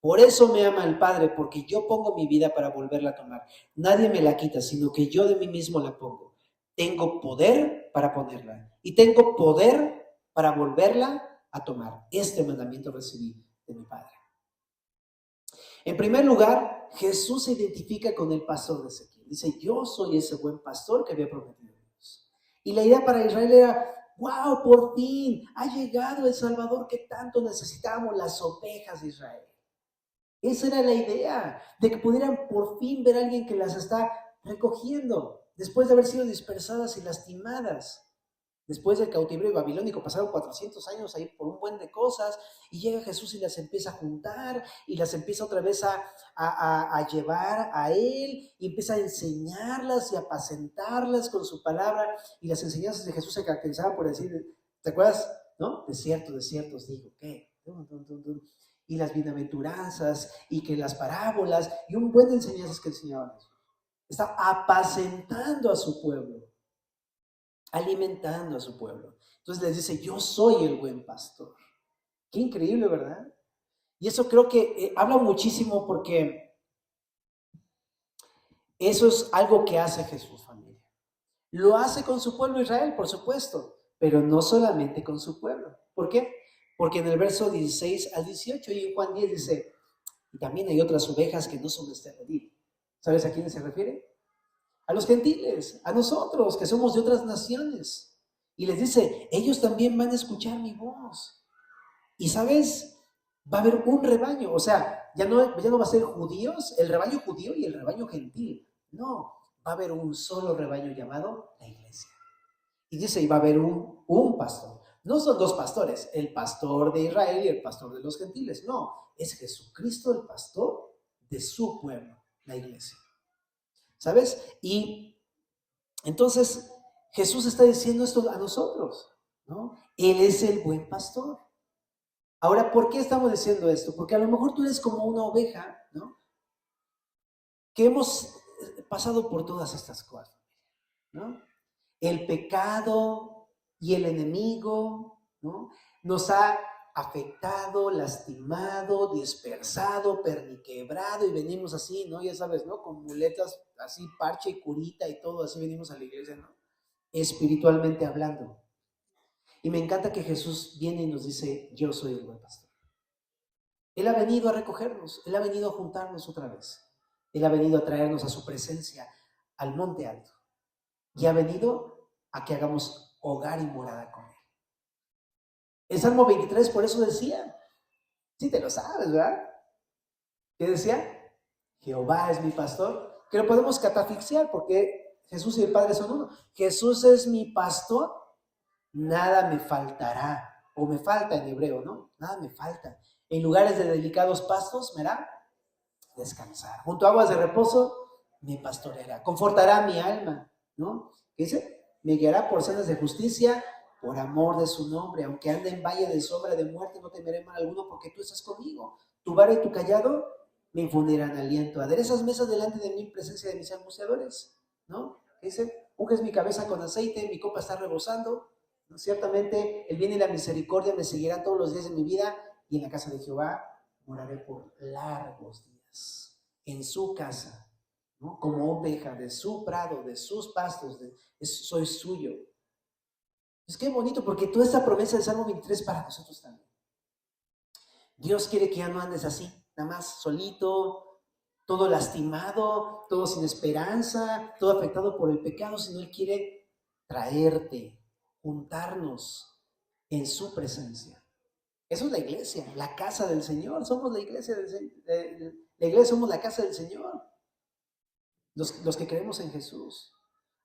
Por eso me ama el Padre, porque yo pongo mi vida para volverla a tomar. Nadie me la quita, sino que yo de mí mismo la pongo. Tengo poder para ponerla y tengo poder para volverla a tomar. Este mandamiento recibí de mi Padre. En primer lugar, Jesús se identifica con el pastor de Ezequiel. Dice, yo soy ese buen pastor que había prometido Dios. Y la idea para Israel era, wow, por fin ha llegado el Salvador que tanto necesitábamos, las ovejas de Israel. Esa era la idea, de que pudieran por fin ver a alguien que las está recogiendo, después de haber sido dispersadas y lastimadas. Después del cautiverio babilónico pasaron 400 años ahí por un buen de cosas y llega Jesús y las empieza a juntar y las empieza otra vez a llevar a Él y empieza a enseñarlas y a apacentarlas con su palabra. Y las enseñanzas de Jesús se caracterizaban por decir, ¿te acuerdas? ¿No? De cierto os digo, ¿qué? Y las bienaventuranzas y que las parábolas y un buen de enseñanzas que enseñaban Jesús. Está apacentando a su pueblo, alimentando a su pueblo. Entonces les dice, yo soy el buen pastor. Qué increíble, ¿verdad? Y eso creo que habla muchísimo porque eso es algo que hace Jesús, familia. Lo hace con su pueblo Israel, por supuesto, pero no solamente con su pueblo. ¿Por qué? Porque en el verso 16 al 18 y en Juan 10 dice, y también hay otras ovejas que no son de este redil. ¿Sabes a quiénes se refiere? A los gentiles, a nosotros, que somos de otras naciones. Y les dice, ellos también van a escuchar mi voz. Y sabes, va a haber un rebaño. O sea, ya no va a ser judíos, el rebaño judío y el rebaño gentil. No, va a haber un solo rebaño llamado la iglesia. Y dice, y va a haber un pastor. No son dos pastores, el pastor de Israel y el pastor de los gentiles. No, es Jesucristo el pastor de su pueblo, la iglesia. ¿Sabes? Y entonces Jesús está diciendo esto a nosotros, ¿no? Él es el buen pastor. Ahora, ¿por qué estamos diciendo esto? Porque a lo mejor tú eres como una oveja, ¿no? Que hemos pasado por todas estas cosas, ¿no? El pecado y el enemigo, ¿no? Nos ha afectado, lastimado, dispersado, perniquebrado y venimos así, ¿no? Ya sabes, ¿no? Con muletas así, parche y curita y todo, así venimos a la iglesia, ¿no? Espiritualmente hablando. Y me encanta que Jesús viene y nos dice, yo soy el buen pastor. Él ha venido a recogernos, Él ha venido a juntarnos otra vez. Él ha venido a traernos a su presencia, al monte alto. Y ha venido a que hagamos hogar y morada con Él. El Salmo 23 por eso decía, sí te lo sabes, ¿verdad? ¿Qué decía? Jehová es mi pastor, que lo podemos catafixiar porque Jesús y el Padre son uno. Jesús es mi pastor, nada me faltará, o me falta en hebreo, ¿no? Nada me falta. En lugares de delicados pastos me hará descansar. Junto a aguas de reposo me pastoreará, confortará mi alma, ¿no? ¿Qué dice? Me guiará por sendas de justicia, por amor de su nombre. Aunque ande en valle de sombra de muerte, no temeré mal alguno, porque tú estás conmigo. Tu vara y tu callado me infundirán aliento. Aderezas mesas delante de mí en presencia de mis angustiadores, ¿no? ¿Qué dice? Unges mi cabeza con aceite, mi copa está rebosando, ¿no? Ciertamente el bien y la misericordia me seguirán todos los días de mi vida, y en la casa de Jehová moraré por largos días. En su casa, ¿no? Como oveja de su prado, de sus pastos, soy suyo. Es que bonito, porque toda esta promesa del Salmo 23 para nosotros también. Dios quiere que ya no andes así, nada más solito, todo lastimado, todo sin esperanza, todo afectado por el pecado, sino Él quiere traerte, juntarnos en su presencia. Eso es la iglesia, la casa del Señor. Somos la iglesia del Señor. La iglesia somos la casa del Señor. Los que creemos en Jesús.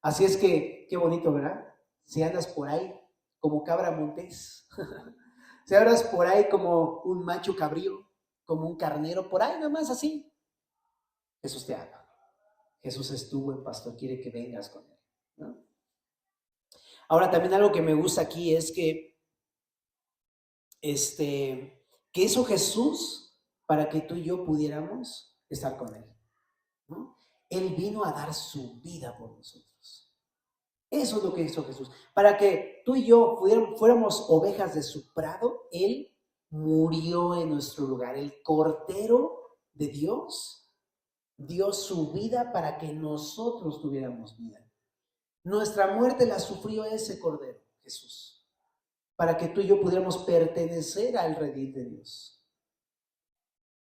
Así es que, qué bonito, ¿verdad? Si andas por ahí como cabra montés, si andas por ahí como un macho cabrío, como un carnero, por ahí nada más así, Jesús te ama. Jesús es tu buen pastor, quiere que vengas con Él, ¿no? Ahora también algo que me gusta aquí es que hizo Jesús para que tú y yo pudiéramos estar con Él, ¿no? Él vino a dar su vida por nosotros. Eso es lo que hizo Jesús. Para que tú y yo fuéramos ovejas de su prado, Él murió en nuestro lugar. El Cordero de Dios dio su vida para que nosotros tuviéramos vida. Nuestra muerte la sufrió ese Cordero, Jesús, para que tú y yo pudiéramos pertenecer al redil de Dios.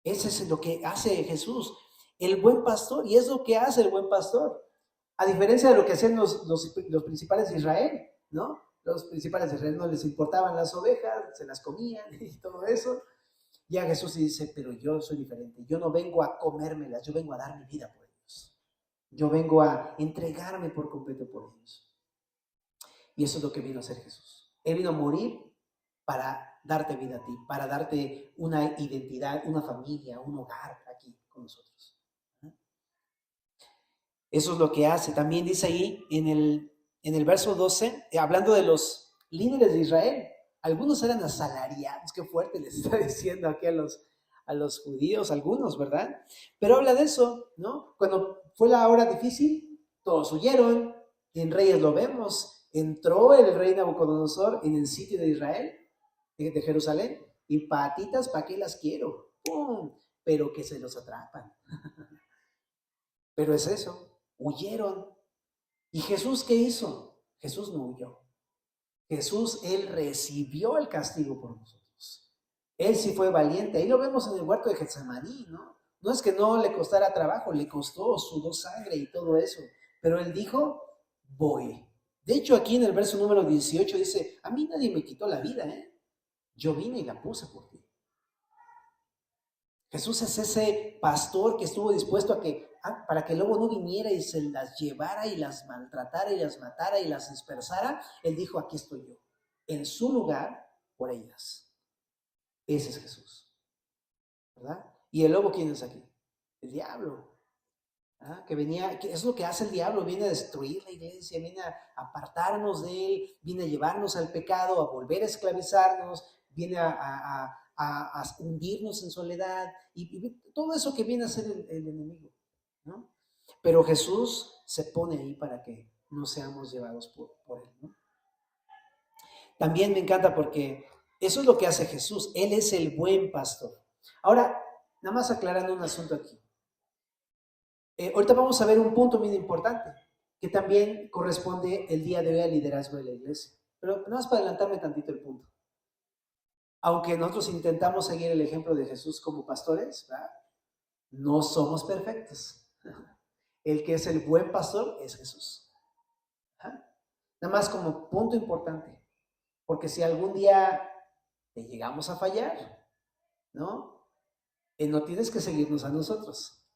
Eso es lo que hace Jesús, el buen pastor, y es lo que hace el buen pastor. A diferencia de lo que hacían los principales de Israel, ¿no? Los principales de Israel no les importaban las ovejas, se las comían y todo eso. Ya Jesús dice, pero yo soy diferente. Yo no vengo a comérmelas, yo vengo a dar mi vida por ellos. Yo vengo a entregarme por completo por ellos. Y eso es lo que vino a hacer Jesús. Él vino a morir para darte vida a ti, para darte una identidad, una familia, un hogar aquí con nosotros. Eso es lo que hace. También dice ahí en el verso 12, hablando de los líderes de Israel, algunos eran asalariados, qué fuerte les está diciendo aquí a los judíos, algunos, ¿verdad? Pero habla de eso, ¿no? Cuando fue la hora difícil, todos huyeron, en Reyes lo vemos, entró el rey Nabucodonosor en el sitio de Israel, de Jerusalén, y patitas, ¿para qué las quiero? ¡Pum! Pero que se los atrapan. Pero es eso. Huyeron. ¿Y Jesús qué hizo? Jesús no huyó. Jesús, Él recibió el castigo por nosotros. Él sí fue valiente. Ahí lo vemos en el huerto de Getsemaní, ¿no? No es que no le costara trabajo, le costó, sudó sangre y todo eso. Pero Él dijo, voy. De hecho, aquí en el verso número 18 dice, a mí nadie me quitó la vida, ¿eh? Yo vine y la puse por ti. Jesús es ese pastor que estuvo dispuesto para que el lobo no viniera y se las llevara y las maltratara y las matara y las dispersara. Él dijo, aquí estoy yo, en su lugar por ellas. Ese es Jesús, ¿verdad? ¿Y el lobo quién es aquí? El diablo. ¿Ah? Que es lo que hace el diablo, viene a destruir la iglesia, viene a apartarnos de él, viene a llevarnos al pecado, a volver a esclavizarnos, viene a hundirnos en soledad y todo eso que viene a hacer el enemigo, ¿no? Pero Jesús se pone ahí para que no seamos llevados por él, ¿no? También me encanta porque eso es lo que hace Jesús. Él es el buen pastor. Ahora, nada más aclarando un asunto aquí. Ahorita vamos a ver un punto muy importante que también corresponde el día de hoy al liderazgo de la iglesia. Pero nada más para adelantarme tantito el punto. aunque nosotros intentamos seguir el ejemplo de Jesús como pastores, ¿verdad? No somos perfectos. El que es el buen pastor es Jesús. ¿Ah? Nada más como punto importante, porque si algún día te llegamos a fallar, ¿no? No tienes que seguirnos a nosotros,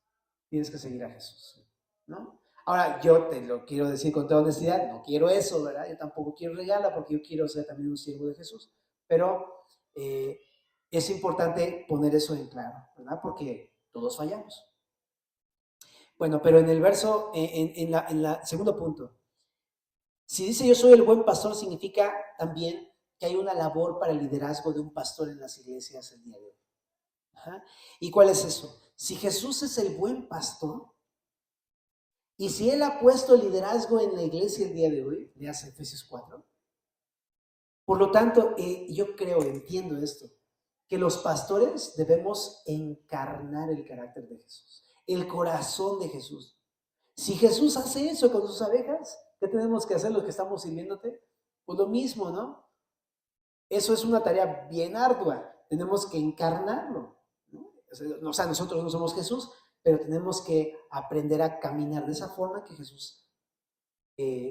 tienes que seguir a Jesús, ¿no? Ahora, yo te lo quiero decir con toda honestidad, no quiero eso, ¿verdad? Yo tampoco quiero regalar porque yo quiero ser también un siervo de Jesús, pero es importante poner eso en claro, ¿verdad? Porque todos fallamos. Bueno, pero en el verso, en la segundo punto, si dice yo soy el buen pastor, significa también que hay una labor para el liderazgo de un pastor en las iglesias el día de hoy. Ajá. ¿Y cuál es eso? Si Jesús es el buen pastor, y si Él ha puesto el liderazgo en la iglesia el día de hoy, le hace Efesios 4, por lo tanto, yo creo, entiendo esto, que los pastores debemos encarnar el carácter de Jesús, el corazón de Jesús. Si Jesús hace eso con sus abejas, ¿qué tenemos que hacer los que estamos sirviéndote? Pues lo mismo, ¿no? Eso es una tarea bien ardua. Tenemos que encarnarlo, ¿no? O sea, nosotros no somos Jesús, pero tenemos que aprender a caminar de esa forma que Jesús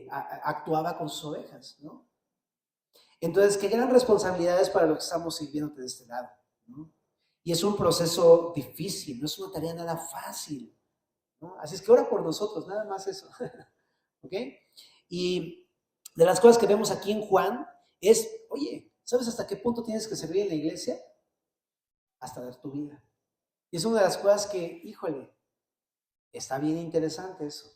actuaba con sus ovejas, ¿no? Entonces, qué gran responsabilidad es para los que estamos sirviéndote de este lado, ¿no? Y es un proceso difícil, no es una tarea nada fácil, ¿no? Así es que ora por nosotros, nada más eso. ¿Ok? Y de las cosas que vemos aquí en Juan es, oye, ¿sabes hasta qué punto tienes que servir en la iglesia? Hasta dar tu vida. Y es una de las cosas que, híjole, está bien interesante eso.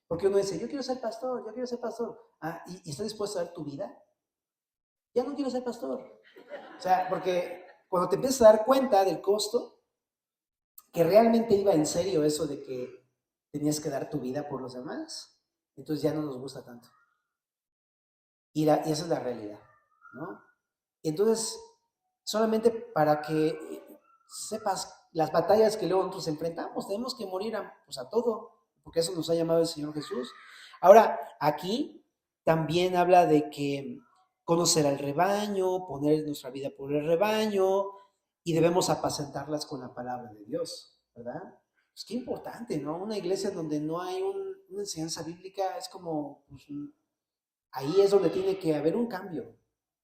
Porque uno dice, yo quiero ser pastor, yo quiero ser pastor. Ah, ¿y estás dispuesto a dar tu vida? Ya no quiero ser pastor. O sea, porque cuando te empiezas a dar cuenta del costo, que realmente iba en serio eso de que tenías que dar tu vida por los demás, entonces ya no nos gusta tanto. Y esa es la realidad, ¿no? Entonces, solamente para que sepas las batallas que luego nosotros enfrentamos, tenemos que morir pues a todo, porque eso nos ha llamado el Señor Jesús. Ahora, aquí también habla de que conocer al rebaño, poner nuestra vida por el rebaño, y debemos apacentarlas con la palabra de Dios, ¿verdad? Pues qué importante, ¿no? Una iglesia donde no hay una enseñanza bíblica es como, pues, ahí es donde tiene que haber un cambio,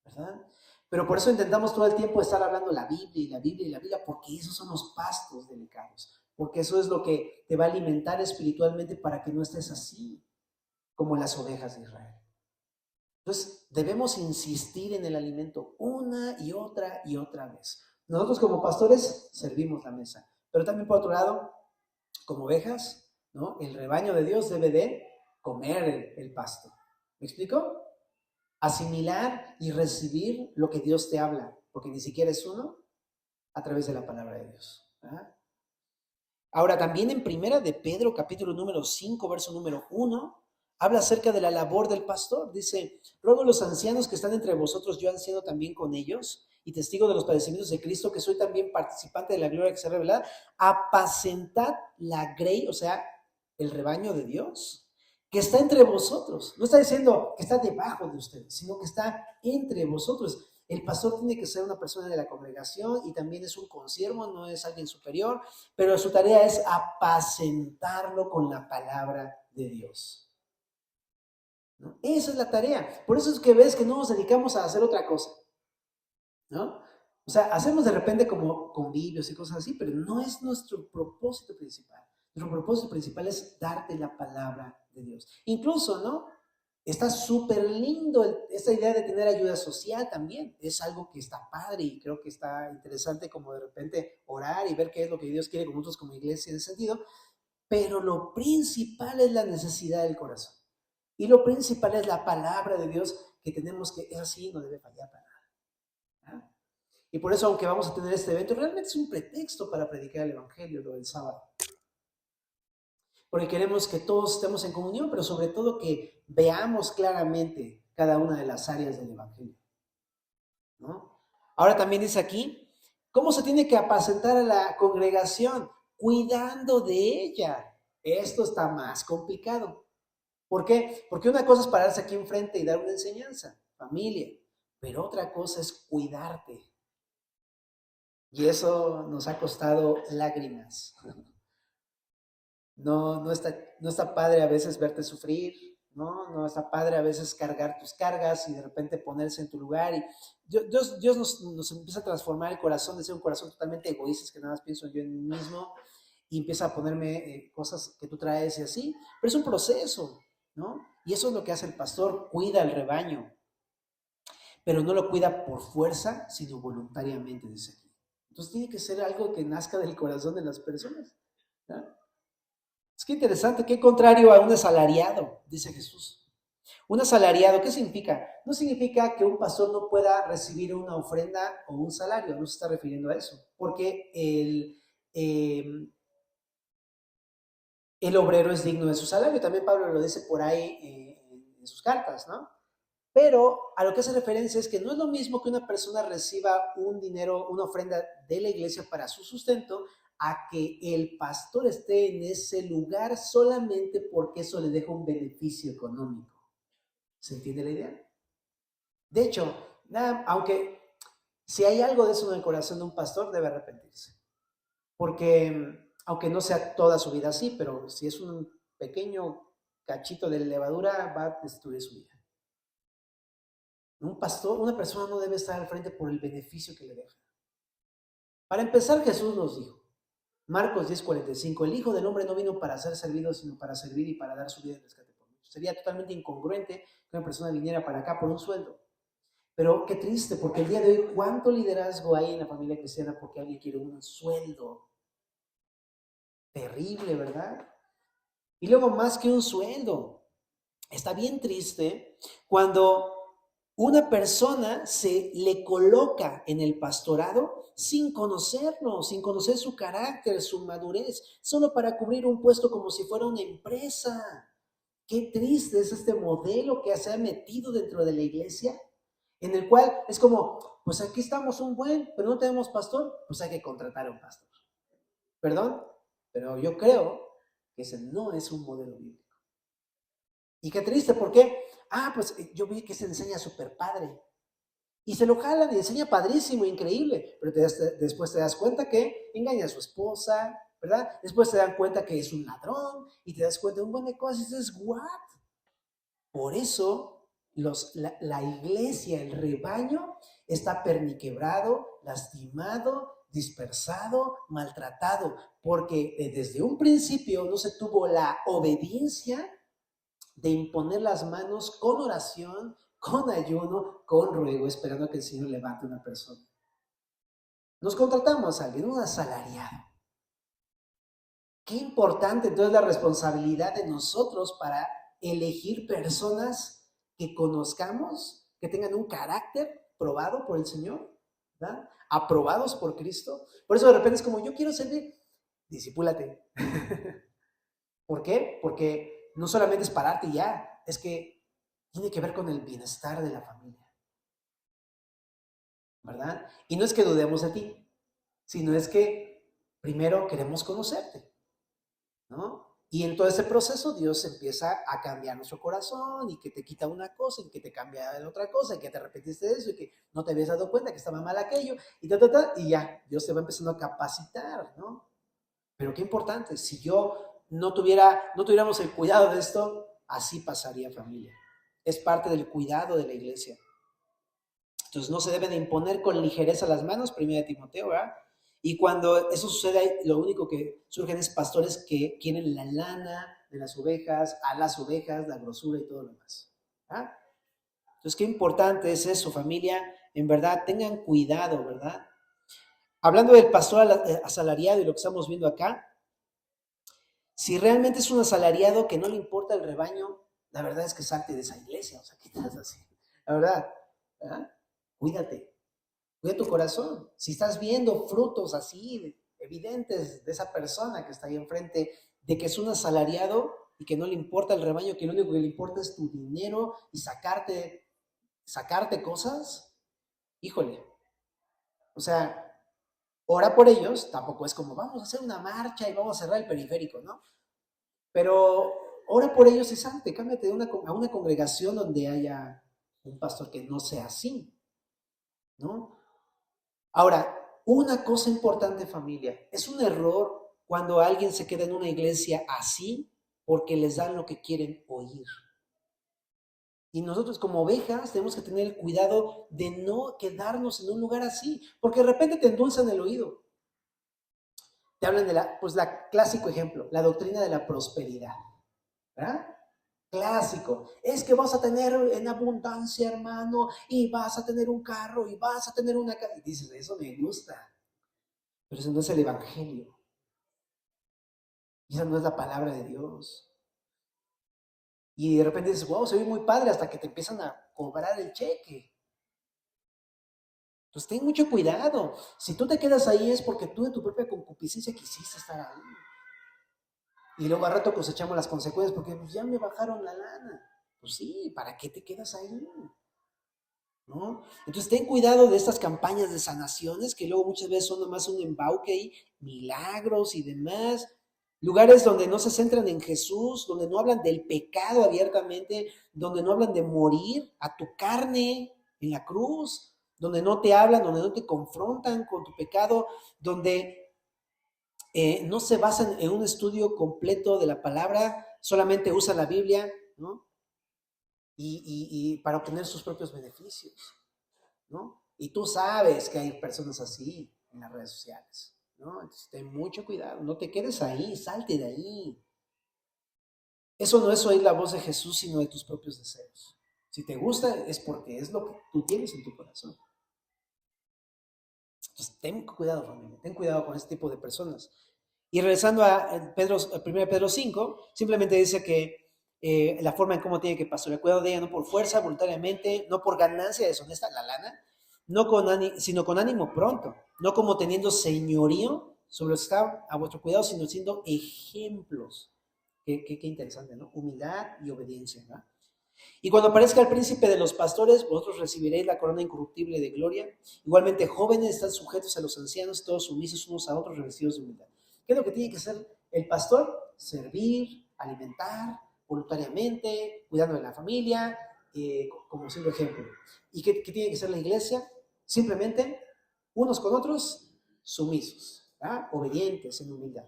¿verdad? Pero por eso intentamos todo el tiempo estar hablando la Biblia y la Biblia y la Biblia, porque esos son los pastos delicados, porque eso es lo que te va a alimentar espiritualmente para que no estés así como las ovejas de Israel. Entonces, debemos insistir en el alimento una y otra vez. Nosotros como pastores servimos la mesa, pero también por otro lado, como ovejas, ¿no? El rebaño de Dios debe de comer el pasto. ¿Me explico? Asimilar y recibir lo que Dios te habla, porque ni siquiera es uno a través de la palabra de Dios. ¿Verdad? Ahora, también en Primera de Pedro, capítulo número 5, verso número 1, habla acerca de la labor del pastor. Dice, ruego a los ancianos que están entre vosotros, yo anciano también con ellos, y testigo de los padecimientos de Cristo, que soy también participante de la gloria que se ha revelado, apacentad la grey, o sea, el rebaño de Dios, que está entre vosotros. No está diciendo que está debajo de ustedes, sino que está entre vosotros. El pastor tiene que ser una persona de la congregación y también es un consiervo, no es alguien superior, pero su tarea es apacentarlo con la palabra de Dios, ¿no? Esa es la tarea. Por eso es que ves que no nos dedicamos a hacer otra cosa, ¿no? O sea, hacemos de repente como convivios y cosas así, pero no es nuestro propósito principal. Nuestro propósito principal es darte la palabra de Dios. Incluso, ¿no? Está súper lindo esta idea de tener ayuda social también. Es algo que está padre y creo que está interesante como de repente orar y ver qué es lo que Dios quiere con nosotros como iglesia en ese sentido. Pero lo principal es la necesidad del corazón. Y lo principal es la palabra de Dios que tenemos que, es así, no debe fallar para nada. ¿Ah? Y por eso, aunque vamos a tener este evento, realmente es un pretexto para predicar el Evangelio, lo del sábado. Porque queremos que todos estemos en comunión, pero sobre todo que veamos claramente cada una de las áreas del Evangelio, ¿no? Ahora también dice aquí, ¿cómo se tiene que apacentar a la congregación? Cuidando de ella. Esto está más complicado. ¿Por qué? Porque una cosa es pararse aquí enfrente y dar una enseñanza, familia, pero otra cosa es cuidarte. Y eso nos ha costado lágrimas. No está padre a veces verte sufrir, ¿no? No está padre a veces cargar tus cargas y de repente ponerse en tu lugar. Y Dios nos empieza a transformar el corazón de ser un corazón totalmente egoísta, es que nada más pienso yo en mí mismo, y empieza a ponerme cosas que tú traes y así. Pero es un proceso, ¿no? Y eso es lo que hace el pastor, cuida al rebaño, pero no lo cuida por fuerza, sino voluntariamente, dice aquí. Entonces tiene que ser algo que nazca del corazón de las personas, ¿no? Es que interesante, qué contrario a un asalariado, dice Jesús. Un asalariado, ¿qué significa? No significa que un pastor no pueda recibir una ofrenda o un salario, no se está refiriendo a eso, porque el obrero es digno de su salario, también Pablo lo dice por ahí en sus cartas, ¿no? Pero a lo que hace referencia es que no es lo mismo que una persona reciba un dinero, una ofrenda de la iglesia para su sustento, a que el pastor esté en ese lugar solamente porque eso le deja un beneficio económico. ¿Se entiende la idea? De hecho, aunque si hay algo de eso en el corazón de un pastor, debe arrepentirse. Porque aunque no sea toda su vida así, pero si es un pequeño cachito de levadura, va a destruir su vida. Un pastor, una persona no debe estar al frente por el beneficio que le deja. Para empezar, Jesús nos dijo, Marcos 10:45, el Hijo del Hombre no vino para ser servido, sino para servir y para dar su vida en rescate por muchos. Sería totalmente incongruente que una persona viniera para acá por un sueldo. Pero qué triste, porque el día de hoy, ¿cuánto liderazgo hay en la familia cristiana porque alguien quiere un sueldo? Terrible, ¿verdad? Y luego más que un sueldo. Está bien triste cuando una persona se le coloca en el pastorado sin conocerlo, sin conocer su carácter, su madurez, solo para cubrir un puesto como si fuera una empresa. Qué triste es este modelo que se ha metido dentro de la iglesia, en el cual es como, pues aquí estamos un buen, pero no tenemos pastor, pues hay que contratar a un pastor. Perdón, pero yo creo que ese no es un modelo bíblico. Y qué triste, ¿por qué? Pues yo vi que se enseña súper padre. Y se lo jalan y enseña padrísimo, increíble. Pero después te das cuenta que engaña a su esposa, ¿verdad? Después te dan cuenta que es un ladrón y te das cuenta de un buen de cosas y dices, ¿what? Por eso la iglesia, el rebaño, está perniquebrado, lastimado, dispersado, maltratado, porque desde un principio no se tuvo la obediencia de imponer las manos con oración, con ayuno, con ruego, esperando que el Señor levante una persona. Nos contratamos a alguien, un asalariado. Qué importante entonces la responsabilidad de nosotros para elegir personas que conozcamos, que tengan un carácter probado por el Señor, ¿verdad? Aprobados por Cristo. Por eso de repente es como, yo quiero servir, discípulate. ¿Por qué? Porque no solamente es pararte y ya, es que tiene que ver con el bienestar de la familia, ¿verdad? Y no es que dudemos de ti, sino es que primero queremos conocerte, ¿no? Y en todo ese proceso Dios empieza a cambiar nuestro corazón y que te quita una cosa y que te cambia la otra cosa y que te arrepentiste de eso y que no te habías dado cuenta que estaba mal aquello y ya, Dios te va empezando a capacitar, ¿no? Pero qué importante, si no tuviéramos el cuidado de esto, así pasaría, familia. Es parte del cuidado de la iglesia. Entonces no se debe de imponer con ligereza las manos, 1 Timoteo, ¿verdad? Y cuando eso sucede, lo único que surgen es pastores que quieren la lana de las ovejas, a las ovejas, la grosura y todo lo demás. ¿Ah? Entonces, qué importante es eso, familia. En verdad, tengan cuidado, ¿verdad? Hablando del pastor asalariado y lo que estamos viendo acá, si realmente es un asalariado que no le importa el rebaño, la verdad es que salte de esa iglesia. O sea, ¿qué estás haciendo? La verdad, ¿verdad? Cuídate. Cuida tu corazón. Si estás viendo frutos así evidentes de esa persona que está ahí enfrente, de que es un asalariado y que no le importa el rebaño, que lo único que le importa es tu dinero y sacarte cosas, híjole. O sea, ora por ellos, tampoco es como vamos a hacer una marcha y vamos a cerrar el periférico, ¿no? Pero ora por ellos y salte, cámbiate a una congregación donde haya un pastor que no sea así, ¿no? Ahora, una cosa importante, familia, es un error cuando alguien se queda en una iglesia así porque les dan lo que quieren oír. Y nosotros como ovejas tenemos que tener el cuidado de no quedarnos en un lugar así, porque de repente te endulzan el oído. Te hablan de la clásico ejemplo, la doctrina de la prosperidad, ¿verdad? Clásico, es que vas a tener en abundancia, hermano, y vas a tener un carro, y vas a tener una casa. Y dices, eso me gusta, pero eso no es el evangelio. Y esa no es la palabra de Dios. Y de repente dices, wow, se ve muy padre hasta que te empiezan a cobrar el cheque. Entonces ten mucho cuidado. Si tú te quedas ahí es porque tú de tu propia concupiscencia quisiste estar ahí. Y luego al rato cosechamos las consecuencias porque pues, ya me bajaron la lana. Pues sí, ¿para qué te quedas ahí? ¿No? Entonces ten cuidado de estas campañas de sanaciones que luego muchas veces son nomás un embauque y milagros y demás. Lugares donde no se centran en Jesús, donde no hablan del pecado abiertamente, donde no hablan de morir a tu carne en la cruz, donde no te hablan, donde no te confrontan con tu pecado, donde no se basan en un estudio completo de la palabra, solamente usan la Biblia, ¿no? Y para obtener sus propios beneficios, ¿no? Y tú sabes que hay personas así en las redes sociales, ¿no? Entonces ten mucho cuidado, no te quedes ahí, salte de ahí. Eso no es oír la voz de Jesús, sino de tus propios deseos. Si te gusta es porque es lo que tú tienes en tu corazón. Entonces ten cuidado, familia, ten cuidado con este tipo de personas. Y regresando a 1 Pedro 5, simplemente dice que la forma en cómo tiene que pastorear, cuidado de ella no por fuerza, voluntariamente, no por ganancia deshonesta, la lana, no sino con ánimo pronto, no como teniendo señorío sobre los que está a vuestro cuidado, sino siendo ejemplos. Qué interesante, ¿no? Humildad y obediencia, ¿verdad? Y cuando aparezca el príncipe de los pastores, vosotros recibiréis la corona incorruptible de gloria. Igualmente, jóvenes, están sujetos a los ancianos, todos sumisos unos a otros, revestidos de humildad. ¿Qué es lo que tiene que hacer el pastor? Servir, alimentar, voluntariamente, cuidando de la familia, como siendo ejemplo. ¿Y qué tiene que ser la iglesia? Simplemente, unos con otros, sumisos, ¿verdad? Obedientes en humildad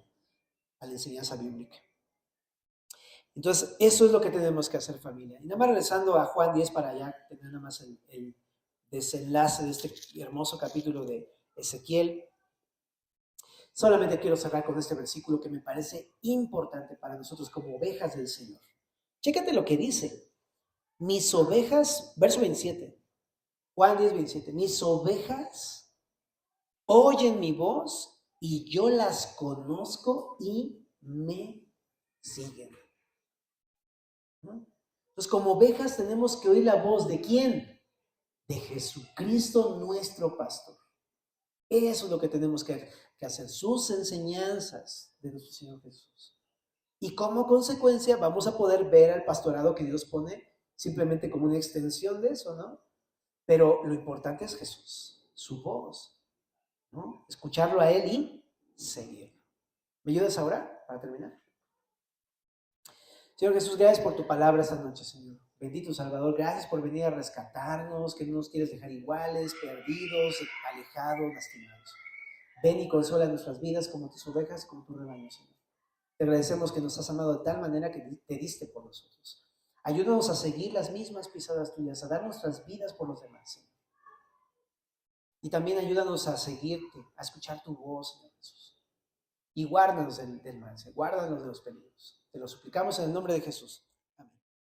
a la enseñanza bíblica. Entonces, eso es lo que tenemos que hacer, familia. Y nada más regresando a Juan 10 para allá, tener nada más el desenlace de este hermoso capítulo de Ezequiel. Solamente quiero cerrar con este versículo que me parece importante para nosotros como ovejas del Señor. Chécate lo que dice. Mis ovejas, verso 27, Juan 10, 27. Mis ovejas oyen mi voz y yo las conozco y me siguen. ¿No? Entonces, como ovejas tenemos que oír la voz ¿de quién? De Jesucristo, nuestro pastor. Eso es lo que tenemos que hacer, sus enseñanzas de nuestro Señor Jesús. Y como consecuencia vamos a poder ver al pastorado que Dios pone simplemente como una extensión de eso, ¿no? Pero lo importante es Jesús, su voz, ¿no? Escucharlo a Él y seguirlo. ¿Me ayudas ahora para terminar? Señor Jesús, gracias por tu palabra esta noche, Señor. Bendito Salvador, gracias por venir a rescatarnos, que no nos quieres dejar iguales, perdidos, alejados, lastimados. Ven y consuela nuestras vidas como tus ovejas, como tu rebaño, Señor. Te agradecemos que nos has amado de tal manera que te diste por nosotros. Ayúdanos a seguir las mismas pisadas tuyas, a dar nuestras vidas por los demás, Señor. Y también ayúdanos a seguirte, a escuchar tu voz, Señor Jesús. Y guárdanos del mal, guárdanos de los peligros. Te lo suplicamos en el nombre de Jesús.